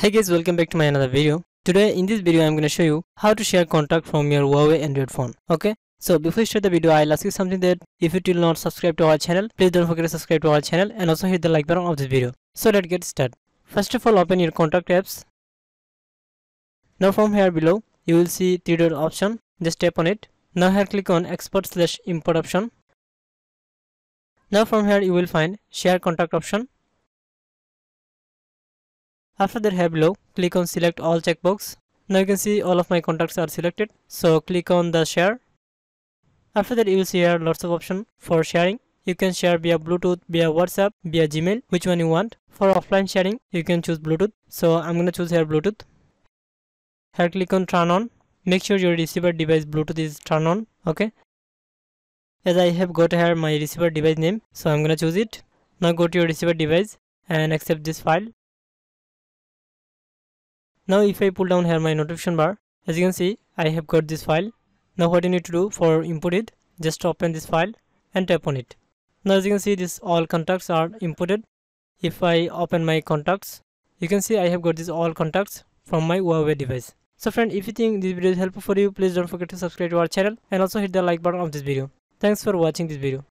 Hey guys, welcome back to my another video. Today in this video I'm going to show you how to share contact from your Huawei Android phone. Okay, so before you start the video, I'll ask you something that if you still not subscribe to our channel, please don't forget to subscribe to our channel and also hit the like button of this video. So let's get started. First of all, open your contact apps. Now from here below you will see three dot option. Just tap on it. Now here click on export/import option. Now from here you will find share contact option. After that, here below click on select all checkbox. Now you can see all of my contacts are selected, so click on the share. After that you will see here lots of options for sharing. You can share via Bluetooth, via WhatsApp, via Gmail, which one you want. For offline sharing you can choose Bluetooth, so I'm gonna choose here Bluetooth. Here click on turn on. Make sure your receiver device Bluetooth is turned on. Okay, as I have got here my receiver device name, so I'm gonna choose it. Now go to your receiver device and accept this file. Now if I pull down here my notification bar, as you can see I have got this file. Now what you need to do for input it, just open this file and tap on it. Now as you can see this all contacts are inputted. If I open my contacts, you can see I have got these all contacts from my Huawei device. So friend, if you think this video is helpful for you, please don't forget to subscribe to our channel and also hit the like button of this video. Thanks for watching this video.